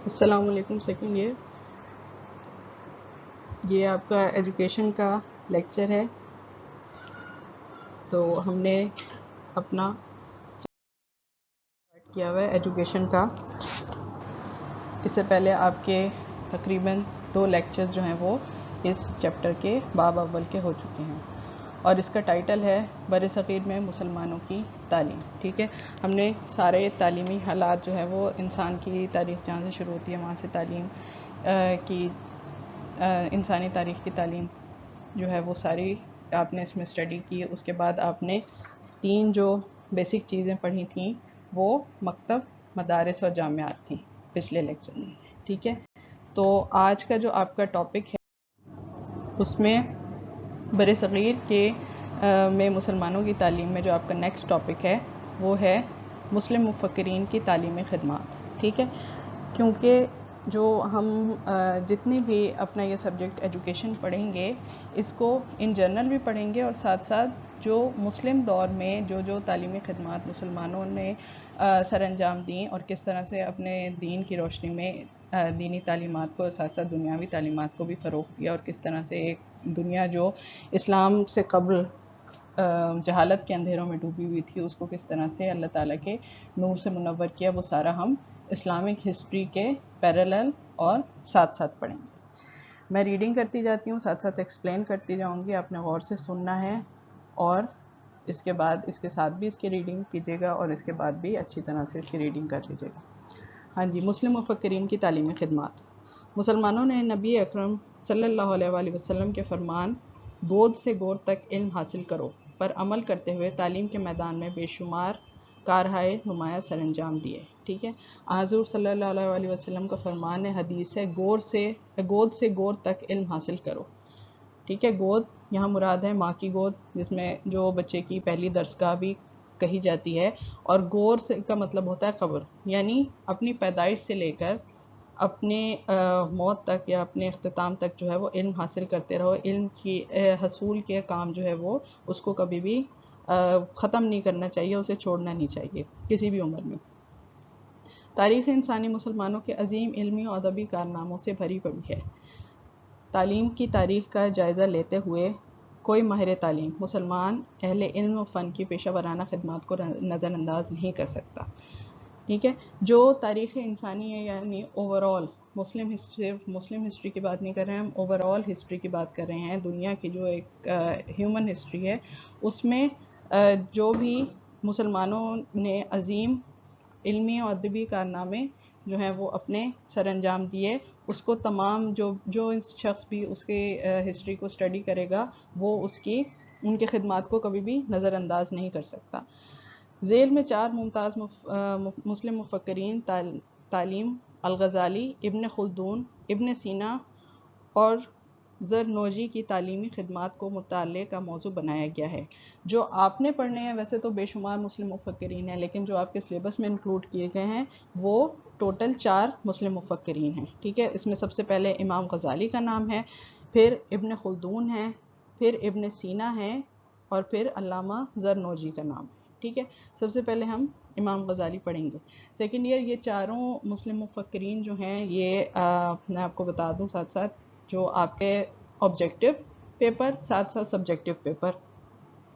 السلام علیکم second year. یہ آپ کا ایجوکیشن کا لیکچر ہے. تو ہم نے اپنا اسٹارٹ کیا ہوا ہے ایجوکیشن کا. اس سے پہلے آپ کے تقریباً 2 لیکچر جو ہیں وہ اس چیپٹر کے باب اول کے ہو چکے ہیں، اور اس کا ٹائٹل ہے بر صغیر میں مسلمانوں کی تعلیم. ٹھیک ہے، ہم نے سارے تعلیمی حالات جو ہے وہ انسان کی تاریخ جہاں سے شروع ہوتی ہے وہاں سے تعلیم کی انسانی تاریخ کی تعلیم جو ہے وہ ساری آپ نے اس میں اسٹڈی کی. اس کے بعد آپ نے 3 جو بیسک چیزیں پڑھی تھیں وہ مکتب، مدارس اور جامعات تھیں پچھلے لیکچر میں. ٹھیک ہے، تو آج کا جو آپ کا ٹاپک ہے اس میں بر صغیر کے میں مسلمانوں کی تعلیم میں جو آپ کا نیکسٹ ٹاپک ہے وہ ہے مسلم مفکرین کی تعلیمی خدمات. ٹھیک ہے، کیونکہ جو ہم جتنی بھی اپنا یہ سبجیکٹ ایجوکیشن پڑھیں گے اس کو ان جنرل بھی پڑھیں گے، اور ساتھ ساتھ جو مسلم دور میں جو تعلیمی خدمات مسلمانوں نے سر انجام دیں اور کس طرح سے اپنے دین کی روشنی میں دینی تعلیمات کو ساتھ ساتھ دنیاوی تعلیمات کو بھی فروغ دیا، اور کس طرح سے ایک دنیا جو اسلام سے قبل جہالت کے اندھیروں میں ڈوبی ہوئی تھی اس کو کس طرح سے اللہ تعالیٰ کے نور سے منور کیا، وہ سارا ہم اسلامک ہسٹری کے پیرالل اور ساتھ ساتھ پڑھیں گے. میں ریڈنگ کرتی جاتی ہوں، ساتھ ساتھ ایکسپلین کرتی جاؤں گی. آپ نے غور سے سننا ہے اور اس کے بعد اس کے ساتھ بھی اس کی ریڈنگ کیجیے گا، اور اس کے بعد بھی اچھی طرح سے اس کی ریڈنگ کر لیجیے گا. ہاں جی، مسلم مفکرین کی تعلیمی خدمات. مسلمانوں نے نبی اکرم صلی اللہ علیہ وآلہ وسلم کے فرمان گود سے گور تک علم حاصل کرو پر عمل کرتے ہوئے تعلیم کے میدان میں بے شمار کارہائے نمایاں سر انجام دیے. ٹھیک ہے، حضور صلی اللہ علیہ وآلہ وسلم کا فرمان ہے، حدیث ہے، گود سے گور تک علم حاصل کرو. ٹھیک ہے، گود یہاں مراد ہے ماں کی گود، جس میں جو بچے کی پہلی درسگاہ بھی کہی جاتی ہے، اور گور سے کا مطلب ہوتا ہے قبر، یعنی اپنی پیدائش سے لے کر اپنے موت تک یا اپنے اختتام تک جو ہے وہ علم حاصل کرتے رہو. علم کی حصول کے کام جو ہے وہ اس کو کبھی بھی ختم نہیں کرنا چاہیے، اسے چھوڑنا نہیں چاہیے کسی بھی عمر میں. تاریخ انسانی مسلمانوں کے عظیم علمی و ادبی کارناموں سے بھری پڑی ہے. تعلیم کی تاریخ کا جائزہ لیتے ہوئے کوئی ماہر تعلیم مسلمان اہل علم و فن کی پیشہ ورانہ خدمات کو نظر انداز نہیں کر سکتا. ٹھیک ہے، جو تاریخ انسانی ہے یعنی اوور آل صرف مسلم ہسٹری کی بات نہیں کر رہے ہیں ہم، اوور آل ہسٹری کی بات کر رہے ہیں. دنیا کی جو ایک ہیومن ہسٹری ہے اس میں جو بھی مسلمانوں نے عظیم علمی اور ادبی کارنامے جو ہیں وہ اپنے سر انجام دیے، اس کو تمام جو شخص بھی اس کے ہسٹری کو اسٹڈی کرے گا وہ ان کے خدمات کو کبھی بھی نظر انداز نہیں کر سکتا. ذیل میں 4 ممتاز مسلم مفکرین تعلیم الغزالی، ابن خلدون، ابن سینا اور زرنوجی کی تعلیمی خدمات کو مطالعے کا موضوع بنایا گیا ہے. جو آپ نے پڑھنے ہیں ویسے تو بے شمار مسلم مفکرین ہیں، لیکن جو آپ کے سلیبس میں انکلوڈ کیے گئے ہیں وہ ٹوٹل 4 مسلم مفکرین ہیں. ٹھیک ہے، اس میں سب سے پہلے امام غزالی کا نام ہے، پھر ابن خلدون ہے، پھر ابن سینا ہے، اور پھر علامہ زرنوجی کا نام ہے. ٹھیک ہے، سب سے پہلے ہم امام غزالی پڑھیں گے. سیکنڈ ایئر یہ چاروں مسلم مفکرین جو ہیں یہ میں آپ کو بتا دوں ساتھ ساتھ جو آپ کے آبجیکٹیو پیپر ساتھ ساتھ سبجیکٹیو پیپر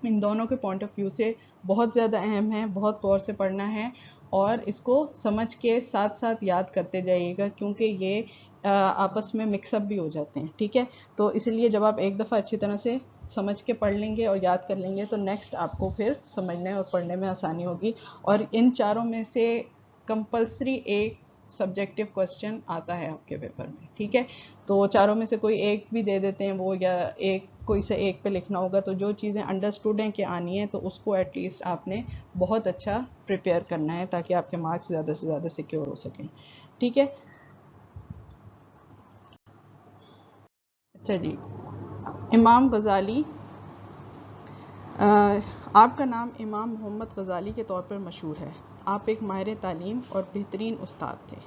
ان دونوں کے پوائنٹ آف ویو سے بہت زیادہ اہم ہے. بہت غور سے پڑھنا ہے اور اس کو سمجھ کے ساتھ ساتھ یاد کرتے جائیے گا، کیونکہ یہ آپس میں مکس اپ بھی ہو جاتے ہیں. ٹھیک ہے، تو اس لیے جب آپ ایک دفعہ اچھی طرح سے سمجھ کے پڑھ لیں گے اور یاد کر لیں گے تو نیکسٹ آپ کو پھر سمجھنے اور پڑھنے میں آسانی ہوگی. اور ان چاروں میں سے کمپلسری ایک سبجیکٹیو کوسچن آتا ہے آپ کے پیپر میں. ٹھیک ہے، تو چاروں میں سے کوئی ایک بھی دے دیتے ہیں وہ، یا کوئی سے ایک پہ لکھنا ہوگا، تو جو چیزیں انڈرسٹوڈ ہیں کہ آنی ہے تو اس کو ایٹ لیسٹ آپ نے بہت اچھا پریپیئر کرنا ہے تاکہ آپ کے مارکس زیادہ سے زیادہ سیکیور ہو سکیں. ٹھیک ہے، اچھا جی، امام غزالی آپ کا نام امام محمد غزالی کے طور پر مشہور ہے. آپ ایک ماہر تعلیم اور بہترین استاد تھے.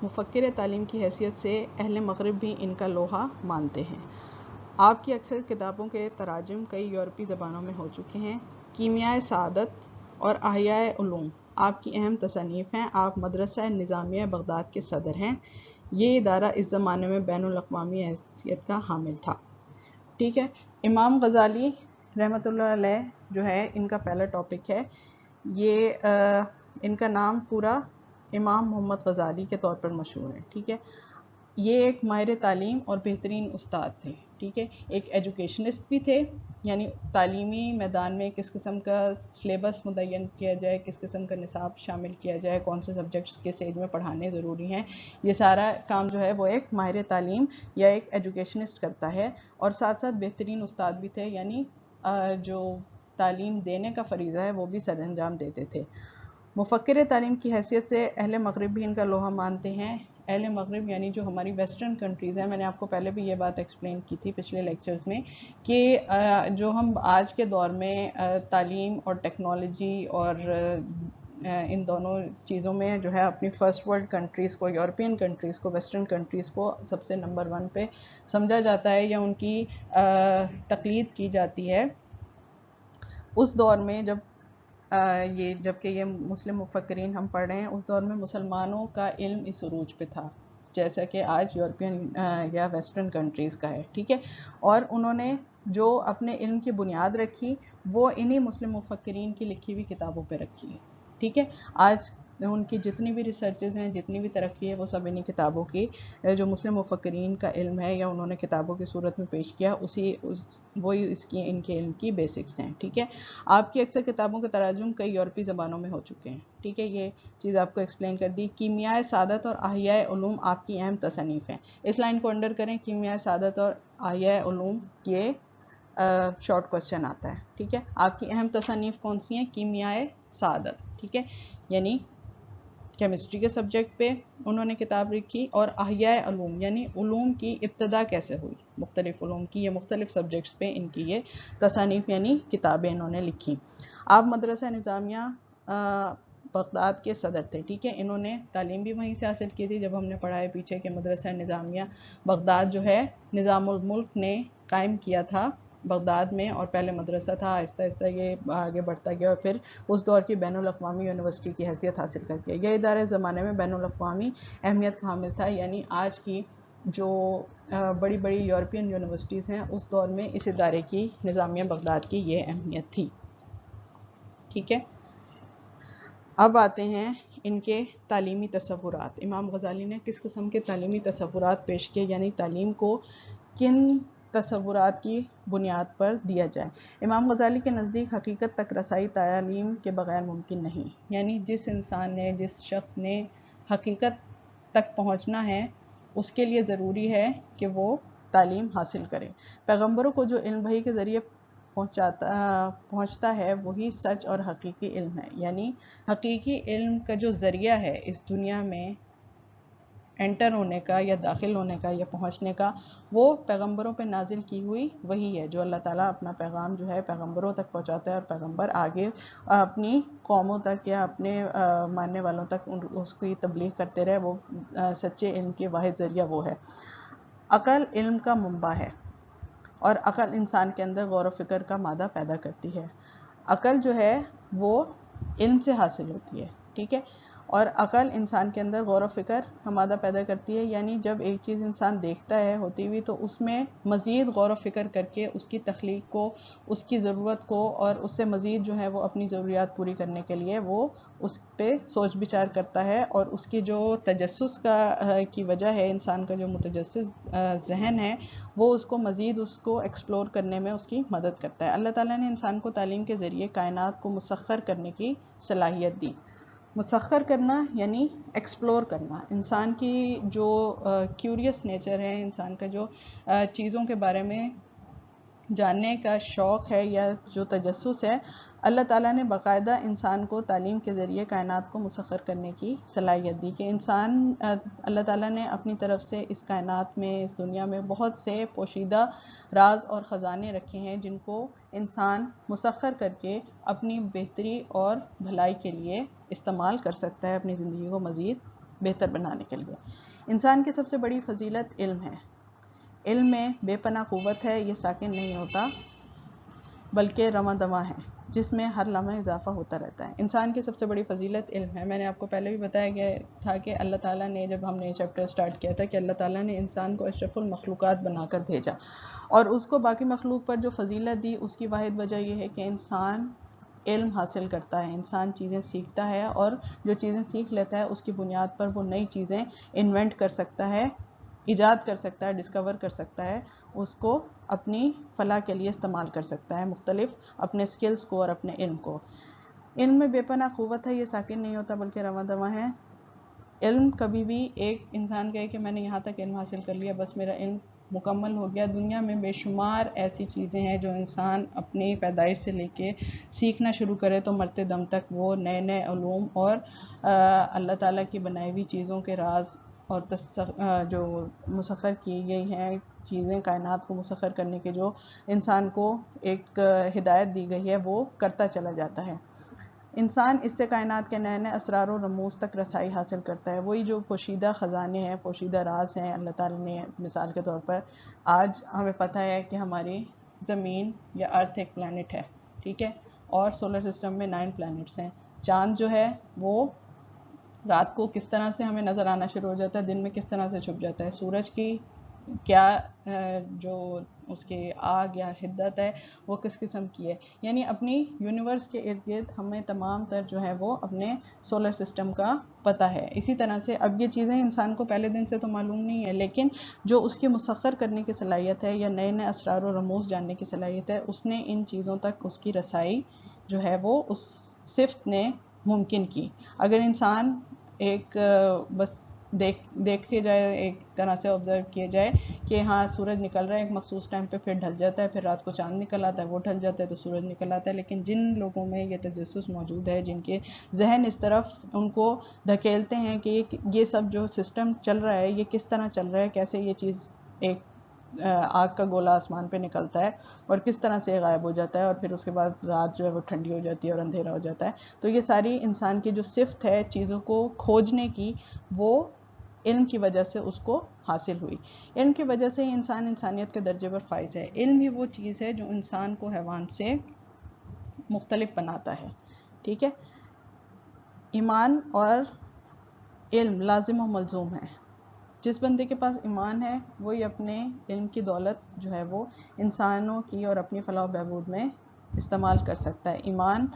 مفکر تعلیم کی حیثیت سے اہل مغرب بھی ان کا لوہا مانتے ہیں. آپ کی اکثر کتابوں کے تراجم کئی یورپی زبانوں میں ہو چکے ہیں. کیمیائے سعادت اور احیاء علوم آپ کی اہم تصانیف ہیں. آپ مدرسہ نظامیہ بغداد کے صدر ہیں. یہ ادارہ اس زمانے میں بین الاقوامی حیثیت کا حامل تھا. ٹھیک ہے. امام غزالی رحمۃ اللہ علیہ جو ہے ان کا پہلا ٹاپک ہے. یہ ان کا نام پورا امام محمد غزالی کے طور پر مشہور ہے. ٹھیک ہے. یہ ایک ماہر تعلیم اور بہترین استاد تھے. ٹھیک ہے. ایک ایجوکیشنسٹ بھی تھے، یعنی تعلیمی میدان میں کس قسم کا سلیبس متعین کیا جائے، کس قسم کا نصاب شامل کیا جائے، کون سے سبجیکٹس کس ایج میں پڑھانے ضروری ہیں، یہ سارا کام جو ہے وہ ایک ماہر تعلیم یا ایک ایجوکیشنسٹ کرتا ہے. اور ساتھ ساتھ بہترین استاد بھی تھے، یعنی جو تعلیم دینے کا فریضہ ہے وہ بھی سر انجام دیتے تھے. مفکر تعلیم کی حیثیت سے اہل مغرب بھی ان کا لوہا مانتے ہیں. اہل مغرب یعنی جو ہماری ویسٹرن کنٹریز ہیں، میں نے آپ کو پہلے بھی یہ بات ایکسپلین کی تھی پچھلے لیکچرز میں کہ جو ہم آج کے دور میں تعلیم اور ٹیکنالوجی اور ان دونوں چیزوں میں جو ہے اپنی فرسٹ ورلڈ کنٹریز کو، یورپین کنٹریز کو، ویسٹرن کنٹریز کو سب سے نمبر 1 پہ سمجھا جاتا ہے یا ان کی تقلید کی جاتی ہے. اس دور میں جبکہ یہ مسلم مفکرین ہم پڑھ رہے ہیں، اس دور میں مسلمانوں کا علم اس عروج پہ تھا جیسا کہ آج یورپین یا ویسٹرن کنٹریز کا ہے. ٹھیک ہے. اور انہوں نے جو اپنے علم کی بنیاد رکھی وہ انہی مسلم مفکرین کی لکھی ہوئی کتابوں پہ رکھی ہے. ٹھیک ہے. آج ان کی جتنی بھی ریسرچز ہیں، جتنی بھی ترقی ہے، وہ سب انہی کتابوں کی، جو مسلم مفکرین کا علم ہے یا انہوں نے کتابوں کی صورت میں پیش کیا، وہی ان کے علم کی بیسکس ہیں. ٹھیک ہے. آپ کی اکثر کتابوں کے تراجم کئی یورپی زبانوں میں ہو چکے ہیں. ٹھیک ہے. یہ چیز آپ کو ایکسپلین کر دی. کیمیائے سعادت اور احیاء علوم آپ کی اہم تصنیف ہیں. اس لائن کو انڈر کریں. کیمیائے سعادت اور احیاء علوم، یہ شارٹ کوسچن آتا ہے. ٹھیک ہے. آپ کی اہم تصنیف کون سی ہیں؟ کیمیائے سعادت. ٹھیک ہے. یعنی کیمسٹری کے سبجیکٹ پہ انہوں نے کتاب لکھی، اور احیاء علوم یعنی علوم کی ابتدا کیسے ہوئی، مختلف علوم کی یا مختلف سبجیکٹس پہ ان کی یہ تصانیف یعنی کتابیں انہوں نے لکھی. آپ مدرسہ نظامیہ بغداد کے صدر تھے. ٹھیک ہے. انہوں نے تعلیم بھی وہیں سے حاصل کی تھی. جب ہم نے پڑھا ہے پیچھے کہ مدرسہ نظامیہ بغداد جو ہے نظام الملک نے قائم کیا تھا بغداد میں، اور پہلے مدرسہ تھا، آہستہ آہستہ یہ آگے بڑھتا گیا اور پھر اس دور کی بین الاقوامی یونیورسٹی کی حیثیت حاصل کر گیا. یہ ادارے زمانے میں بین الاقوامی اہمیت کا حامل تھا، یعنی آج کی جو بڑی بڑی یورپین یونیورسٹیز ہیں اس دور میں اس ادارے کی، نظامیہ بغداد کی، یہ اہمیت تھی. ٹھیک ہے. اب آتے ہیں ان کے تعلیمی تصورات. امام غزالی نے کس قسم کے تعلیمی تصورات پیش کیے، یعنی تعلیم کو کن تصورات کی بنیاد پر دیا جائے. امام غزالی کے نزدیک حقیقت تک رسائی تعلیم کے بغیر ممکن نہیں. یعنی جس انسان نے، جس شخص نے حقیقت تک پہنچنا ہے اس کے لیے ضروری ہے کہ وہ تعلیم حاصل کرے. پیغمبروں کو جو علم وحی کے ذریعے پہنچتا ہے وہی سچ اور حقیقی علم ہے. یعنی حقیقی علم کا جو ذریعہ ہے اس دنیا میں انٹر ہونے کا یا داخل ہونے کا یا پہنچنے کا، وہ پیغمبروں پہ نازل کی ہوئی وہی ہے، جو اللہ تعالیٰ اپنا پیغام جو ہے پیغمبروں تک پہنچاتا ہے، اور پیغمبر آگے اپنی قوموں تک یا اپنے ماننے والوں تک اس کی تبلیغ کرتے رہے. وہ سچے علم کے واحد ذریعہ وہ ہے. عقل علم کا منبع ہے، اور عقل انسان کے اندر غور و فکر کا مادہ پیدا کرتی ہے. عقل جو ہے وہ علم سے حاصل ہوتی ہے. ٹھیک ہے. اور عقل انسان کے اندر غور و فکر کا مادہ پیدا کرتی ہے، یعنی جب ایک چیز انسان دیکھتا ہے ہوتی ہوئی تو اس میں مزید غور و فکر کر کے اس کی تخلیق کو، اس کی ضرورت کو، اور اس سے مزید جو ہے وہ اپنی ضروریات پوری کرنے کے لیے وہ اس پہ سوچ بچار کرتا ہے، اور اس کی جو تجسس کی وجہ ہے، انسان کا جو متجسس ذہن ہے وہ اس کو مزید اس کو ایکسپلور کرنے میں اس کی مدد کرتا ہے. اللہ تعالیٰ نے انسان کو تعلیم کے ذریعے کائنات کو مسخر کرنے کی صلاحیت دی. مسخر کرنا یعنی ایکسپلور کرنا. انسان کی جو کیوریس نیچر ہے، انسان کا جو چیزوں کے بارے میں جاننے کا شوق ہے یا جو تجسس ہے، اللہ تعالیٰ نے باقاعدہ انسان کو تعلیم کے ذریعے کائنات کو مسخر کرنے کی صلاحیت دی کہ اللہ تعالیٰ نے اپنی طرف سے اس کائنات میں، اس دنیا میں بہت سے پوشیدہ راز اور خزانے رکھے ہیں جن کو انسان مسخر کر کے اپنی بہتری اور بھلائی کے لیے استعمال کر سکتا ہے، اپنی زندگی کو مزید بہتر بنانے کے لیے. انسان کی سب سے بڑی فضیلت علم ہے. علم میں بے پناہ قوت ہے. یہ ساکن نہیں ہوتا بلکہ رواں دواں ہے. جس میں ہر لمحہ اضافہ ہوتا رہتا ہے. انسان کی سب سے بڑی فضیلت علم ہے. میں نے آپ کو پہلے بھی بتایا گیا تھا کہ اللہ تعالیٰ نے، جب ہم نے چیپٹر سٹارٹ کیا تھا، کہ اللہ تعالیٰ نے انسان کو اشرف المخلوقات بنا کر بھیجا، اور اس کو باقی مخلوق پر جو فضیلت دی اس کی واحد وجہ یہ ہے کہ انسان علم حاصل کرتا ہے، انسان چیزیں سیکھتا ہے، اور جو چیزیں سیکھ لیتا ہے اس کی بنیاد پر وہ نئی چیزیں انوینٹ کر سکتا ہے، ایجاد کر سکتا ہے، ڈسکور کر سکتا ہے، اس کو اپنی فلاح کے لیے استعمال کر سکتا ہے، مختلف اپنے سکلز کو اور اپنے علم کو. علم میں بے پناہ قوت ہے، یہ ساکن نہیں ہوتا بلکہ رواں دواں ہے. علم کبھی بھی ایک انسان کہے کہ میں نے یہاں تک علم حاصل کر لیا، بس میرا علم مکمل ہو گیا. دنیا میں بے شمار ایسی چیزیں ہیں جو انسان اپنی پیدائش سے لے کے سیکھنا شروع کرے تو مرتے دم تک وہ نئے نئے علوم اور اللہ تعالیٰ کی بنائی ہوئی چیزوں کے راز اور جو مسخر کی گئی ہیں چیزیں کائنات کو مسخر کرنے کے جو انسان کو ایک ہدایت دی گئی ہے وہ کرتا چلا جاتا ہے. انسان اس سے کائنات کے نئے نئے اسرار و رموز تک رسائی حاصل کرتا ہے. وہی جو پوشیدہ خزانے ہیں، پوشیدہ راز ہیں اللہ تعالیٰ نے، مثال کے طور پر آج ہمیں پتہ ہے کہ ہماری زمین یا ارتھ ایک پلانٹ ہے، ٹھیک ہے، اور سولر سسٹم میں 9 پلانٹس ہیں. چاند جو ہے وہ رات کو کس طرح سے ہمیں نظر آنا شروع ہو جاتا ہے، دن میں کس طرح سے چھپ جاتا ہے. سورج کی کیا جو اس کے آگ یا حدت ہے وہ کس قسم کی ہے. یعنی اپنی یونیورس کے ارد گرد ہمیں تمام تر جو ہے وہ اپنے سولر سسٹم کا پتہ ہے. اسی طرح سے اب یہ چیزیں انسان کو پہلے دن سے تو معلوم نہیں ہے، لیکن جو اس کی مسخر کرنے کی صلاحیت ہے یا نئے نئے اسرار و رموز جاننے کی صلاحیت ہے، اس نے ان چیزوں تک اس کی رسائی جو ہے وہ اس صفت نے ممکن کی. اگر انسان ایک بس دیکھے جائے، ایک طرح سے آبزرو کیے جائے کہ ہاں سورج نکل رہا ہے ایک مخصوص ٹائم پہ، پھر ڈھل جاتا ہے، پھر رات کو چاند نکل آتا ہے، وہ ڈھل جاتا ہے تو سورج نکل آتا ہے. لیکن جن لوگوں میں یہ تجسس موجود ہے، جن کے ذہن اس طرف ان کو دھکیلتے ہیں کہ یہ سب جو سسٹم چل رہا ہے یہ کس طرح چل رہا ہے، کیسے یہ چیز ایک آگ کا گولا آسمان پہ نکلتا ہے اور کس طرح سے غائب ہو جاتا ہے، اور پھر اس کے بعد رات جو ہے وہ ٹھنڈی ہو جاتی ہے اور اندھیرا ہو جاتا ہے. تو یہ ساری انسان کی جو صفت ہے چیزوں کو کھوجنے کی، وہ علم کی وجہ سے اس کو حاصل ہوئی. علم کی وجہ سے ہی انسان انسانیت کے درجے پر فائز ہے. علم ہی وہ چیز ہے جو انسان کو حیوان سے مختلف بناتا ہے، ٹھیک ہے. ایمان اور علم لازم و ملزوم ہے. جس بندے کے پاس ایمان ہے وہی اپنے علم کی دولت جو ہے وہ انسانوں کی اور اپنی فلاح و بہبود میں استعمال کر سکتا ہے. ایمان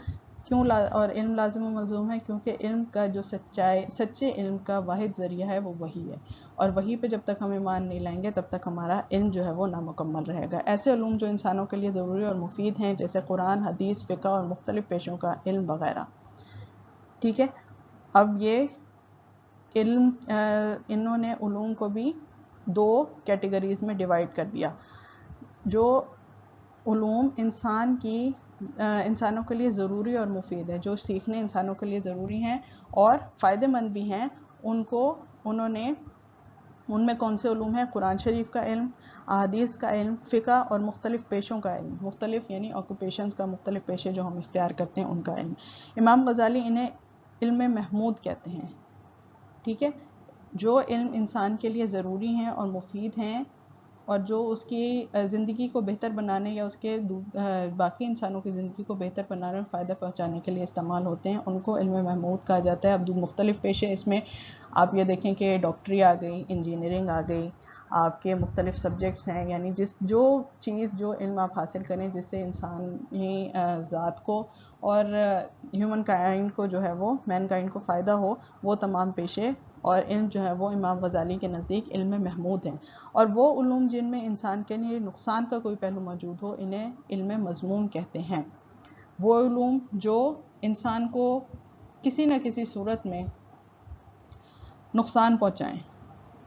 کیوں اور علم لازم و ملزوم ہے؟ کیونکہ علم کا جو سچے علم کا واحد ذریعہ ہے وہ وحی ہے، اور وحی پہ جب تک ہم ایمان نہیں لائیں گے تب تک ہمارا علم جو ہے وہ نامکمل رہے گا. ایسے علوم جو انسانوں کے لیے ضروری اور مفید ہیں جیسے قرآن، حدیث، فقہ اور مختلف پیشوں کا علم وغیرہ، ٹھیک ہے. اب یہ علم انہوں نے علوم کو بھی 2 کیٹیگریز میں ڈیوائڈ کر دیا. جو علوم انسانوں کے لیے ضروری اور مفید ہے، جو سیکھنے انسانوں کے لیے ضروری ہیں اور فائدہ مند بھی ہیں، انہوں نے ان میں کون سے علوم ہیں؟ قرآن شریف کا علم، احادیث کا علم، فقہ اور مختلف پیشوں کا علم. مختلف یعنی آکوپیشنز کا، مختلف پیشے جو ہم اختیار کرتے ہیں ان کا علم. امام غزالی انہیں علم محمود کہتے ہیں، ٹھیک ہے. جو علم انسان کے لیے ضروری ہیں اور مفید ہیں اور جو اس کی زندگی کو بہتر بنانے یا اس کے باقی انسانوں کی زندگی کو بہتر بنانے اور فائدہ پہنچانے کے لیے استعمال ہوتے ہیں، ان کو علم محمود کہا جاتا ہے. اب مختلف پیشے اس میں آپ یہ دیکھیں کہ ڈاکٹری آ گئی، انجینئرنگ آ گئی، آپ کے مختلف سبجیکٹس ہیں. یعنی جو علم آپ حاصل کریں جس سے انسانی ذات کو اور ہیومن کائنڈ کو جو ہے وہ مین کائنڈ کو فائدہ ہو، وہ تمام پیشے اور علم جو ہے وہ امام غزالی کے نزدیک علم محمود ہیں. اور وہ علوم جن میں انسان کے لیے نقصان کا کوئی پہلو موجود ہو انہیں علم مذموم کہتے ہیں. وہ علوم جو انسان کو کسی نہ کسی صورت میں نقصان پہنچائیں،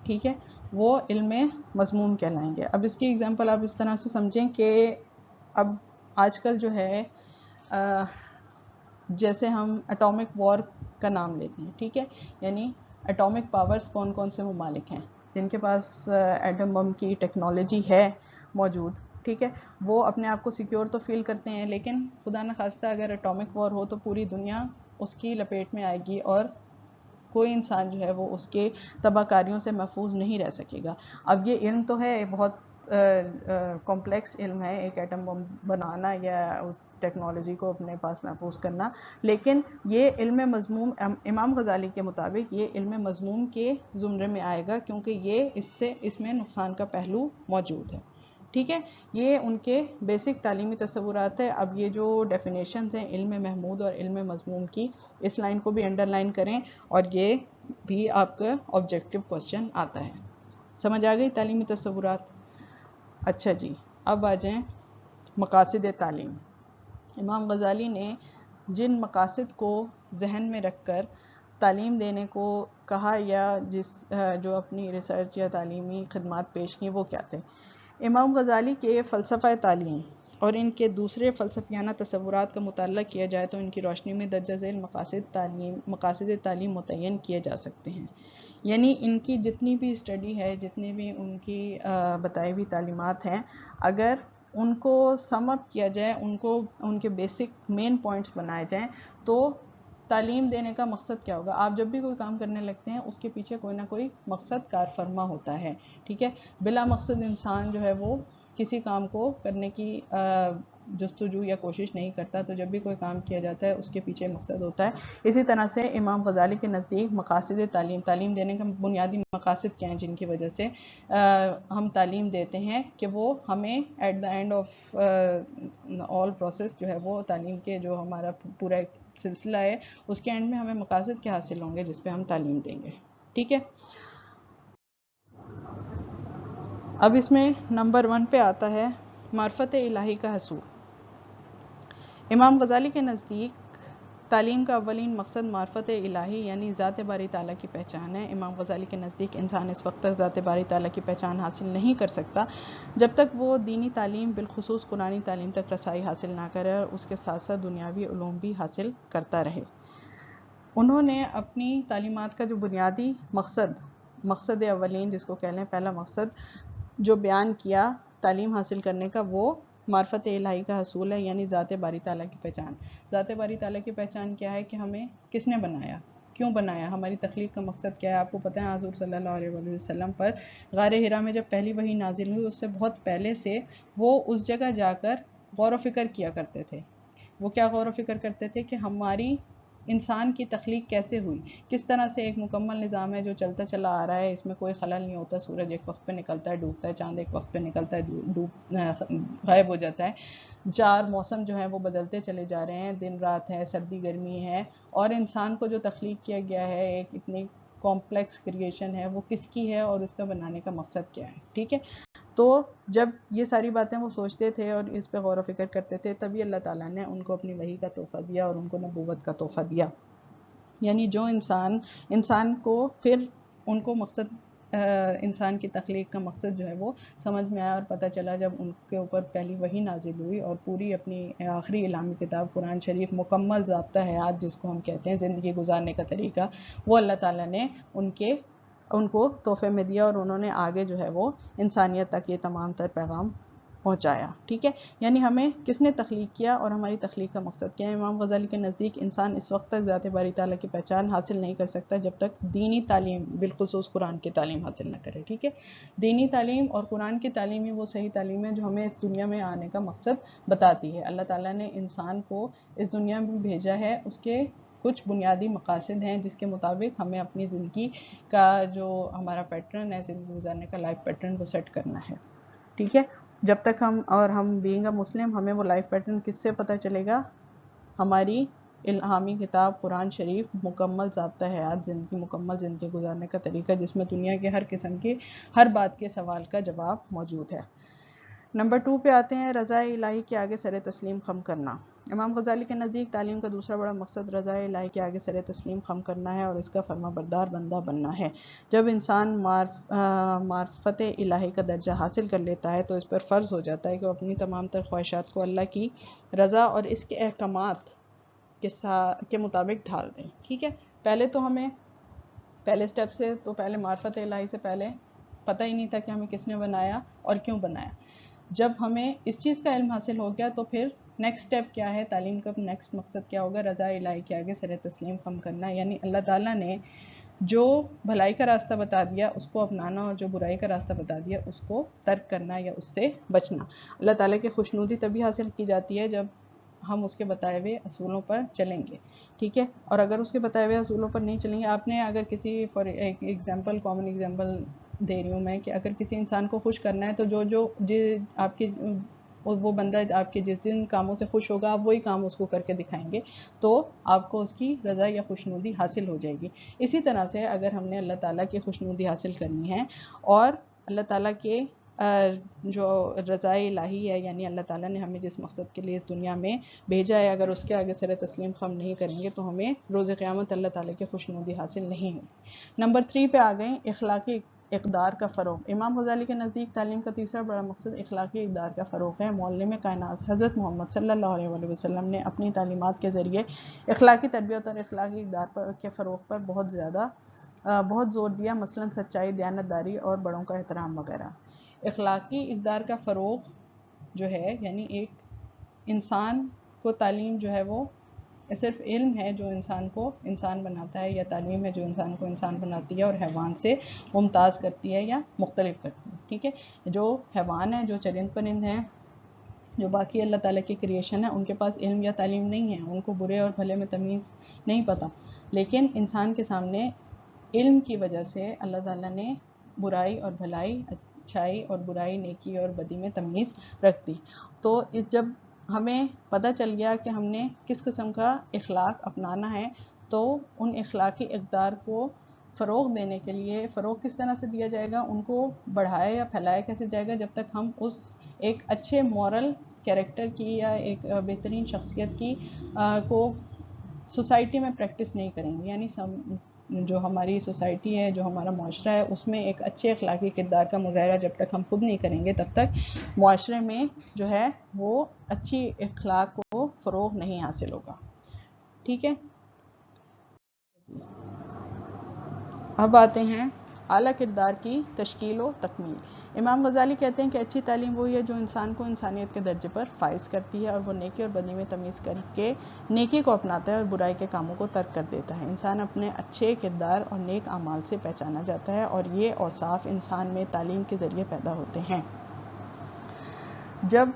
ٹھیک ہے، وہ علم مذموم کہلائیں گے. اب اس کی اگزامپل آپ اس طرح سے سمجھیں کہ اب آج کل جو ہے جیسے ہم اٹامک وار کا نام لیتے ہیں، ٹھیک ہے. یعنی اٹامک پاورز کون کون سے ممالک ہیں جن کے پاس ایٹم بم کی ٹیکنالوجی ہے موجود، ٹھیک ہے. وہ اپنے آپ کو سیکیور تو فیل کرتے ہیں، لیکن خدا نخواستہ اگر اٹامک وار ہو تو پوری دنیا اس کی لپیٹ میں آئے گی اور کوئی انسان جو ہے وہ اس کے تباہ کاریوں سے محفوظ نہیں رہ سکے گا. اب یہ علم تو ہے بہت کمپلیکس علم ہے ایک ایٹم بم بنانا یا اس ٹیکنالوجی کو اپنے پاس محفوظ کرنا، لیکن یہ علم مضمون امام غزالی کے مطابق یہ علم مضمون کے زمرے میں آئے گا، کیونکہ یہ اس میں نقصان کا پہلو موجود ہے. ٹھیک ہے، یہ ان کے بیسک تعلیمی تصورات ہے. اب یہ جو ڈیفینیشنز ہیں علم محمود اور علم مضمون کی، اس لائن کو بھی انڈر لائن کریں، اور یہ بھی آپ کا آبجیکٹیو کوسچن آتا ہے. سمجھ آ گئی تعلیمی تصورات؟ اچھا جی، اب آ جائیں مقاصد تعلیم. امام غزالی نے جن مقاصد کو ذہن میں رکھ کر تعلیم دینے کو کہا یا جو اپنی ریسرچ یا تعلیمی خدمات پیش کی، وہ کیا تھے؟ امام غزالی کے فلسفہ تعلیم اور ان کے دوسرے فلسفیانہ تصورات کا مطالعہ کیا جائے تو ان کی روشنی میں درجہ ذیل مقاصد تعلیم متعین کیے جا سکتے ہیں. یعنی ان کی جتنی بھی اسٹڈی ہے، جتنی بھی ان کی بتائی ہوئی تعلیمات ہیں، اگر ان کو سم اپ کیا جائے، ان کے بیسک مین پوائنٹس بنائے جائیں، تو تعلیم دینے کا مقصد کیا ہوگا؟ آپ جب بھی کوئی کام کرنے لگتے ہیں اس کے پیچھے کوئی نہ کوئی مقصد کار فرما ہوتا ہے. ٹھیک ہے، بلا مقصد انسان جو ہے وہ کسی کام کو کرنے کی جستجو یا کوشش نہیں کرتا. تو جب بھی کوئی کام کیا جاتا ہے اس کے پیچھے مقصد ہوتا ہے. اسی طرح سے امام غزالی کے نزدیک مقاصد تعلیم دینے کا بنیادی مقاصد کیا ہیں جن کی وجہ سے ہم تعلیم دیتے ہیں، کہ وہ ہمیں at the end of all process جو ہے وہ تعلیم کے جو ہمارا پورا ایک سلسلہ ہے، اس کے اینڈ میں ہمیں مقاصد کیا حاصل ہوں گے جس پہ ہم تعلیم دیں گے. ٹھیک ہے، اب اس میں نمبر 1 پہ آتا ہے معرفت الہی کا حصول. امام غزالی کے نزدیک تعلیم کا اولین مقصد معرفت الہی یعنی ذات باری تعالیٰ کی پہچان ہے. امام غزالی کے نزدیک انسان اس وقت تک ذات باری تعالیٰ کی پہچان حاصل نہیں کر سکتا جب تک وہ دینی تعلیم بالخصوص قرآنی تعلیم تک رسائی حاصل نہ کرے اور اس کے ساتھ ساتھ دنیاوی علوم بھی حاصل کرتا رہے. انہوں نے اپنی تعلیمات کا جو بنیادی مقصد اولین جس کو کہہ لیں پہلا مقصد جو بیان کیا تعلیم حاصل کرنے کا، وہ معرفت الہی کا حصول ہے، یعنی ذات باری تعالیٰ کی پہچان. ذات باری تعالیٰ کی پہچان کیا ہے؟ کہ ہمیں کس نے بنایا، کیوں بنایا، ہماری تخلیق کا مقصد کیا ہے. آپ کو پتہ ہے حضور صلی اللہ علیہ وسلم پر غار حرا میں جب پہلی وحی نازل ہوئی، اس سے بہت پہلے سے وہ اس جگہ جا کر غور و فکر کیا کرتے تھے. وہ کیا غور و فکر کرتے تھے؟ کہ ہماری انسان کی تخلیق کیسے ہوئی، کس طرح سے ایک مکمل نظام ہے جو چلتا چلا آ رہا ہے، اس میں کوئی خلل نہیں ہوتا. سورج ایک وقت پہ نکلتا ہے ڈوبتا ہے، چاند ایک وقت پہ نکلتا ہے غائب ہو جاتا ہے. 4 موسم جو ہیں وہ بدلتے چلے جا رہے ہیں، دن رات ہے، سردی گرمی ہے. اور انسان کو جو تخلیق کیا گیا ہے، ایک اتنی کمپلیکس کریشن ہے، وہ کس کی ہے اور اس کا بنانے کا مقصد کیا ہے. ٹھیک ہے، تو جب یہ ساری باتیں وہ سوچتے تھے اور اس پہ غور و فکر کرتے تھے، تبھی اللہ تعالیٰ نے ان کو اپنی وحی کا تحفہ دیا اور ان کو نبوت کا تحفہ دیا. یعنی جو انسان کو پھر ان کو مقصد انسان کی تخلیق کا مقصد جو ہے وہ سمجھ میں آیا اور پتہ چلا جب ان کے اوپر پہلی وحی نازل ہوئی اور پوری اپنی آخری الہامی کتاب قرآن شریف مکمل ضابطہ حیات جس کو ہم کہتے ہیں زندگی گزارنے کا طریقہ، وہ اللہ تعالیٰ نے ان کو تحفے میں دیا اور انہوں نے آگے جو ہے وہ انسانیت تک یہ تمام تر پیغام پہنچایا. ٹھیک ہے، یعنی ہمیں کس نے تخلیق کیا اور ہماری تخلیق کا مقصد کیا ہے. امام غزالی کے نزدیک انسان اس وقت تک ذات باری تعالیٰ کی پہچان حاصل نہیں کر سکتا جب تک دینی تعلیم بالخصوص قرآن کی تعلیم حاصل نہ کرے. ٹھیک ہے، دینی تعلیم اور قرآن کی تعلیم ہی وہ صحیح تعلیم ہے جو ہمیں اس دنیا میں آنے کا مقصد بتاتی ہے. اللہ تعالیٰ نے انسان کو اس دنیا میں بھیجا ہے، اس کے کچھ بنیادی مقاصد ہیں جس کے مطابق ہمیں اپنی زندگی کا جو ہمارا پیٹرن ہے، زندگی گزارنے کا لائف پیٹرن، وہ سیٹ کرنا ہے. ٹھیک ہے، جب تک ہم بینگ اے مسلم، ہمیں وہ لائف پیٹرن کس سے پتہ چلے گا؟ ہماری الہامی کتاب قرآن شریف مکمل ضابطہ حیات مکمل زندگی گزارنے کا طریقہ، جس میں دنیا کے ہر قسم کی ہر بات کے سوال کا جواب موجود ہے. نمبر 2 پہ آتے ہیں رضا الہی کے آگے سر تسلیم خم کرنا. امام غزالی کے نزدیک تعلیم کا دوسرا بڑا مقصد رضا الہی کے آگے سر تسلیم خم کرنا ہے اور اس کا فرما بردار بندہ بننا ہے. جب انسان معرفت الہی کا درجہ حاصل کر لیتا ہے تو اس پر فرض ہو جاتا ہے کہ وہ اپنی تمام تر خواہشات کو اللہ کی رضا اور اس کے احکامات کے مطابق ڈھال دیں. ٹھیک ہے، پہلے تو ہمیں پہلے سٹیپ سے تو پہلے معرفت الہی سے پہلے پتہ ہی نہیں تھا کہ ہمیں کس نے بنایا اور کیوں بنایا. جب ہمیں اس چیز کا علم حاصل ہو گیا تو پھر نیکسٹ سٹیپ کیا ہے، تعلیم کا نیکسٹ مقصد کیا ہوگا؟ رضا الہی کے آگے سر تسلیم خم کرنا. یعنی اللہ تعالیٰ نے جو بھلائی کا راستہ بتا دیا اس کو اپنانا، اور جو برائی کا راستہ بتا دیا اس کو ترک کرنا یا اس سے بچنا۔ اللہ تعالیٰ کی خوشنودی تبھی حاصل کی جاتی ہے جب ہم اس کے بتائے ہوئے اصولوں پر چلیں گے، ٹھیک ہے؟ اور اگر اس کے بتائے ہوئے اصولوں پر نہیں چلیں گے، آپ نے اگر کسی فار ایگزامپل، کامن ایگزامپل دے رہی ہوں میں، کہ اگر کسی انسان کو خوش کرنا ہے تو جو آپ کے وہ بندہ آپ کے جن کاموں سے خوش ہوگا آپ وہی کام اس کو کر کے دکھائیں گے تو آپ کو اس کی رضا یا خوشنودی حاصل ہو جائے گی۔ اسی طرح سے اگر ہم نے اللہ تعالیٰ کی خوشنودی حاصل کرنی ہے اور اللہ تعالیٰ کے جو رضا الہی ہے، یعنی اللہ تعالیٰ نے ہمیں جس مقصد کے لیے اس دنیا میں بھیجا ہے، اگر اس کے آگے سر تسلیم ہم نہیں کریں گے تو ہمیں روز قیامت اللہ تعالیٰ کی خوشنودی حاصل نہیں ہوگی۔ نمبر 3 پہ آ گئیں، اخلاقی اقدار کا فروغ۔ امام غزالی کے نزدیک تعلیم کا تیسرا بڑا مقصد اخلاقی اقدار کا فروغ ہے۔ معلم کائنات حضرت محمد صلی اللہ علیہ وسلم نے اپنی تعلیمات کے ذریعے اخلاقی تربیت اور اخلاقی اقدار کے فروغ پر بہت زور دیا، مثلا سچائی، دیانتداری اور بڑوں کا احترام وغیرہ۔ اخلاقی اقدار کا فروغ جو ہے، یعنی ایک انسان کو تعلیم جو ہے وہ صرف علم ہے جو انسان کو انسان بناتا ہے، یا تعلیم ہے جو انسان کو انسان بناتی ہے اور حیوان سے ممتاز کرتی ہے یا مختلف کرتی ہے، ٹھیک ہے؟ جو حیوان ہے، جو چرند پرند ہیں، جو باقی اللہ تعالیٰ کی کریشن ہے، ان کے پاس علم یا تعلیم نہیں ہے، ان کو برے اور بھلے میں تمیز نہیں پتہ، لیکن انسان کے سامنے علم کی وجہ سے اللہ تعالیٰ نے برائی اور بھلائی، اچھائی اور برائی، نیکی اور بدی میں تمیز رکھ دی۔ تو جب ہمیں پتہ چل گیا کہ ہم نے کس قسم کا اخلاق اپنانا ہے، تو ان اخلاقی اقدار کو فروغ دینے کے لیے، فروغ کس طرح سے دیا جائے گا، ان کو بڑھایا یا پھیلایا کیسے جائے گا، جب تک ہم اس ایک اچھے مورل کیریکٹر کی یا ایک بہترین شخصیت کی کو سوسائٹی میں پریکٹس نہیں کریں گے، یعنی جو ہماری سوسائٹی ہے، جو ہمارا معاشرہ ہے، اس میں ایک اچھے اخلاقی کردار کا مظاہرہ جب تک ہم خود نہیں کریں گے تب تک معاشرے میں جو ہے وہ اچھی اخلاق کو فروغ نہیں حاصل ہوگا، ٹھیک ہے؟ اب آتے ہیں اعلیٰ کردار کی تشکیل و تکمیل۔ امام غزالی کہتے ہیں کہ اچھی تعلیم وہی ہے جو انسان کو انسانیت کے درجے پر فائز کرتی ہے، اور وہ نیکی اور بدی میں تمیز کر کے نیکی کو اپناتا ہے اور برائی کے کاموں کو ترک کر دیتا ہے۔ انسان اپنے اچھے کردار اور نیک اعمال سے پہچانا جاتا ہے، اور یہ اوصاف انسان میں تعلیم کے ذریعے پیدا ہوتے ہیں۔ جب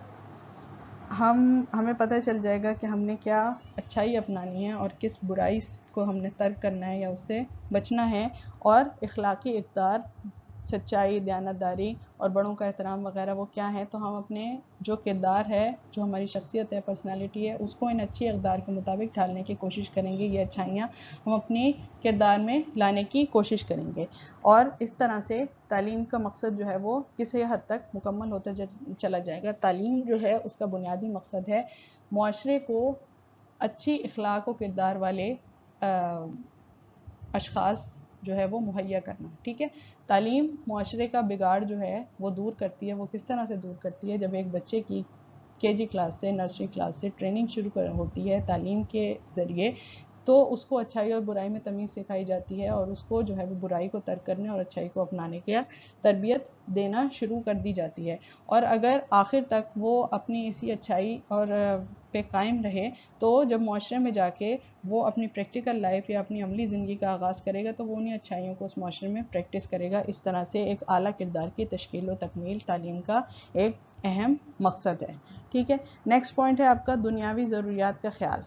ہمیں پتہ چل جائے گا کہ ہم نے کیا اچھائی اپنانی ہے اور کس برائی کو ہم نے ترک کرنا ہے یا اس سے بچنا ہے، اور اخلاقی اقدار، سچائی، دیانتداری اور بڑوں کا احترام وغیرہ وہ کیا ہے، تو ہم اپنے جو کردار ہے، جو ہماری شخصیت ہے، پرسنالٹی ہے، اس کو ان اچھی اقدار کے مطابق ڈھالنے کی کوشش کریں گے۔ یہ اچھائیاں ہم اپنی کردار میں لانے کی کوشش کریں گے، اور اس طرح سے تعلیم کا مقصد جو ہے وہ کسی حد تک مکمل ہوتا چلا جائے گا۔ تعلیم جو ہے اس کا بنیادی مقصد ہے معاشرے کو اچھی اخلاق و کردار والے اشخاص جو ہے وہ مہیا کرنا، ٹھیک ہے؟ تعلیم معاشرے کا بگاڑ جو ہے وہ دور کرتی ہے۔ وہ کس طرح سے دور کرتی ہے؟ جب ایک بچے کی KG کلاس سے، نرسری کلاس سے ٹریننگ شروع ہوتی ہے تعلیم کے ذریعے، تو اس کو اچھائی اور برائی میں تمیز سکھائی جاتی ہے، اور اس کو جو ہے وہ برائی کو ترک کرنے اور اچھائی کو اپنانے کی تربیت دینا شروع کر دی جاتی ہے۔ اور اگر آخر تک وہ اپنی اسی اچھائی اور پہ قائم رہے، تو جب معاشرے میں جا کے وہ اپنی پریکٹیکل لائف یا اپنی عملی زندگی کا آغاز کرے گا، تو وہ انہیں اچھائیوں کو اس معاشرے میں پریکٹس کرے گا۔ اس طرح سے ایک اعلیٰ کردار کی تشکیل و تکمیل تعلیم کا ایک اہم مقصد ہے، ٹھیک ہے؟ نیکسٹ پوائنٹ ہے آپ کا دنیاوی ضروریات کا خیال۔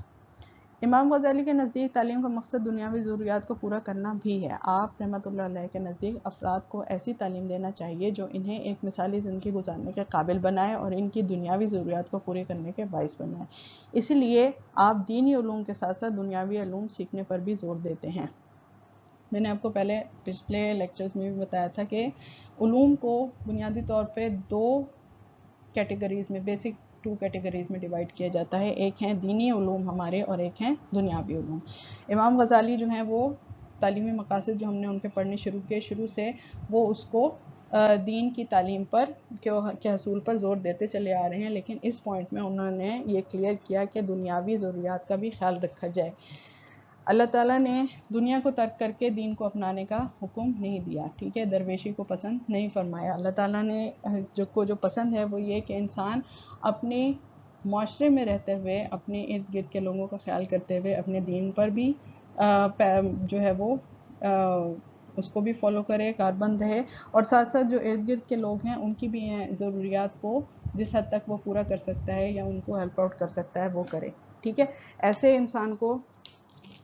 امام غزالی کے نزدیک تعلیم کا مقصد دنیاوی ضروریات کو پورا کرنا بھی ہے۔ آپ رحمۃ اللہ علیہ کے نزدیک افراد کو ایسی تعلیم دینا چاہیے جو انہیں ایک مثالی زندگی گزارنے کے قابل بنائے اور ان کی دنیاوی ضروریات کو پورے کرنے کے باعث بنائے۔ اسی لیے آپ دینی علوم کے ساتھ ساتھ دنیاوی علوم سیکھنے پر بھی زور دیتے ہیں۔ میں نے آپ کو پچھلے لیکچرز میں بھی بتایا تھا کہ علوم کو بنیادی طور پہ 2 کیٹیگریز میں، بیسک 2 کیٹیگریز میں ڈیوائڈ کیا جاتا ہے۔ ایک ہیں دینی علوم ہمارے، اور ایک ہیں دنیاوی علوم۔ امام غزالی جو ہیں وہ تعلیمی مقاصد جو ہم نے ان کے پڑھنے شروع سے وہ اس کو دین کی تعلیم پر کے حصول پر زور دیتے چلے آ رہے ہیں، لیکن اس پوائنٹ میں انہوں نے یہ کلیئر کیا کہ دنیاوی ضروریات کا بھی خیال رکھا جائے۔ اللہ تعالیٰ نے دنیا کو ترک کر کے دین کو اپنانے کا حکم نہیں دیا، ٹھیک ہے؟ درویشی کو پسند نہیں فرمایا۔ اللہ تعالیٰ نے جو پسند ہے وہ یہ کہ انسان اپنے معاشرے میں رہتے ہوئے، اپنے ارد گرد کے لوگوں کا خیال کرتے ہوئے، اپنے دین پر بھی جو ہے وہ اس کو بھی فالو کرے، کاربند رہے، اور ساتھ ساتھ جو ارد گرد کے لوگ ہیں ان کی بھی ضروریات کو جس حد تک وہ پورا کر سکتا ہے یا ان کو ہیلپ آؤٹ کر سکتا ہے وہ کرے. ٹھیک ہے، ایسے انسان کو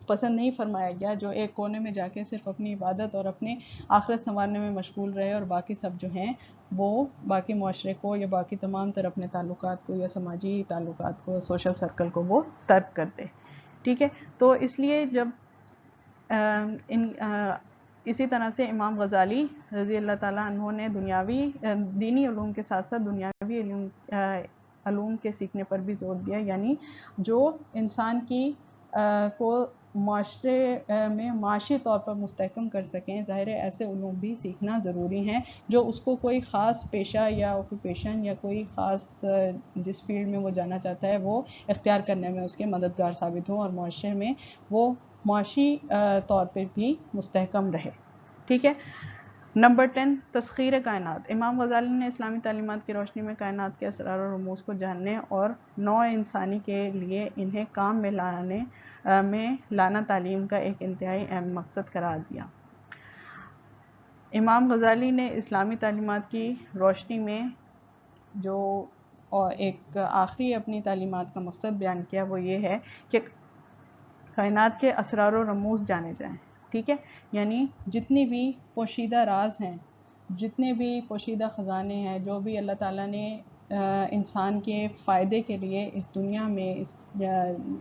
پسند نہیں فرمایا گیا جو ایک کونے میں جا کے صرف اپنی عبادت اور اپنے آخرت سنوارنے میں مشغول رہے اور باقی سب جو ہیں وہ باقی معاشرے کو یا باقی تمام تر اپنے تعلقات کو یا سماجی تعلقات کو، سوشل سرکل کو وہ ترک کر دے. ٹھیک ہے، تو اس لیے جب اسی طرح سے امام غزالی رضی اللہ تعالیٰ عنہ نے دینی علوم کے ساتھ ساتھ دنیاوی علوم کے سیکھنے پر بھی زور دیا، یعنی جو انسان کی کو معاشرے میں معاشی طور پر مستحکم کر سکیں. ظاہر ہے ایسے علوم بھی سیکھنا ضروری ہیں جو اس کو کوئی خاص پیشہ یا آکوپیشن یا کوئی خاص جس فیلڈ میں وہ جانا چاہتا ہے وہ اختیار کرنے میں اس کے مددگار ثابت ہوں اور معاشرے میں وہ معاشی طور پہ بھی مستحکم رہے. ٹھیک ہے. نمبر 10، تسخیر کائنات. امام غزالی نے اسلامی تعلیمات کی روشنی میں کائنات کے اسرار و رموز کو جاننے اور نوع انسانی کے لیے انہیں کام میں لانا تعلیم کا ایک انتہائی اہم مقصد قرار دیا. امام غزالی نے اسلامی تعلیمات کی روشنی میں جو ایک آخری اپنی تعلیمات کا مقصد بیان کیا وہ یہ ہے کہ کائنات کے اسرار و رموز جانے جائیں. ٹھیک ہے، یعنی جتنی بھی پوشیدہ راز ہیں، جتنے بھی پوشیدہ خزانے ہیں، جو بھی اللہ تعالیٰ نے انسان کے فائدے کے لیے اس دنیا میں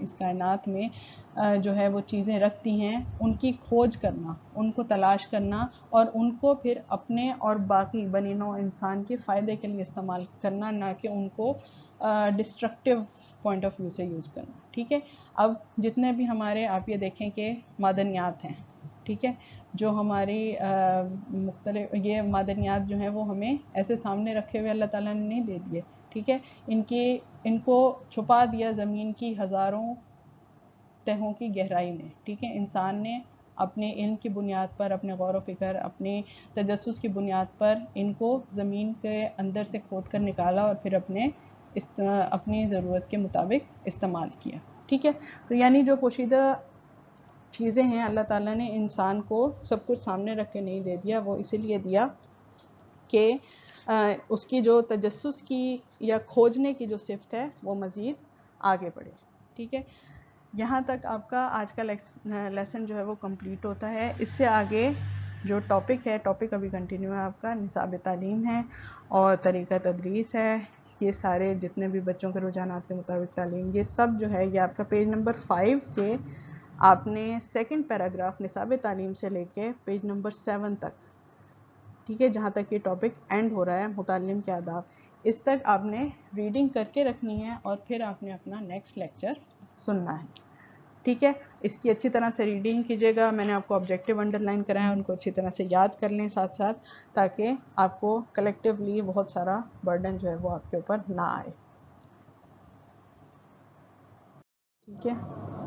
اس کائنات میں جو ہے وہ چیزیں رکھتی ہیں، ان کی کھوج کرنا، ان کو تلاش کرنا اور ان کو پھر اپنے اور باقی بنی نوع انسان کے فائدے کے لیے استعمال کرنا، نہ کہ ان کو ڈسٹرکٹیو پوائنٹ آف ویو سے یوز کرنا. ٹھیک ہے. اب جتنے بھی ہمارے آپ یہ دیکھیں کہ معدنیات ہیں، ٹھیک ہے، جو ہماری مختلف یہ معدنیات جو ہیں وہ ہمیں ایسے سامنے رکھے ہوئے اللہ تعالیٰ نے نہیں دے دیے. ٹھیک ہے، ان کو چھپا دیا زمین کی ہزاروں تہوں کی گہرائی میں. ٹھیک ہے، انسان نے اپنے علم کی بنیاد پر، اپنے غور و فکر، اپنے تجسس کی بنیاد پر ان کو زمین کے اندر سے کھود کر نکالا اور پھر اپنی ضرورت کے مطابق استعمال کیا. ٹھیک ہے، تو یعنی جو پوشیدہ چیزیں ہیں اللہ تعالیٰ نے انسان کو سب کچھ سامنے رکھ کے نہیں دے دیا، وہ اسی لیے دیا کہ اس کی جو تجسس کی یا کھوجنے کی جو صفت ہے وہ مزید آگے بڑھے. ٹھیک ہے، یہاں تک آپ کا آج کا لیسن جو ہے وہ کمپلیٹ ہوتا ہے. اس سے آگے جو ٹاپک ابھی کنٹینیو ہے آپ کا نصاب تعلیم ہے اور طریقہ تدریس ہے. یہ سارے جتنے بھی بچوں کے رجحانات کے مطابق تعلیم، یہ سب جو ہے یہ آپ کا پیج نمبر 5 کے آپ نے سیکنڈ پیراگراف نصاب تعلیم سے لے کے پیج نمبر 7 تک، ٹھیک ہے، جہاں تک یہ ٹاپک اینڈ ہو رہا ہے متعلم کے آداب، اس تک آپ نے ریڈنگ کر کے رکھنی ہے اور پھر آپ نے اپنا نیکسٹ لیکچر سننا ہے. ٹھیک ہے، اس کی اچھی طرح سے ریڈنگ کیجیے گا. میں نے آپ کو آبجیکٹیو انڈر لائن کرائے ہیں، ان کو اچھی طرح سے یاد کر لیں ساتھ ساتھ، تاکہ آپ کو کلیکٹیولی بہت سارا برڈن جو ہے وہ آپ کے اوپر نہ آئے. ٹھیک ہے.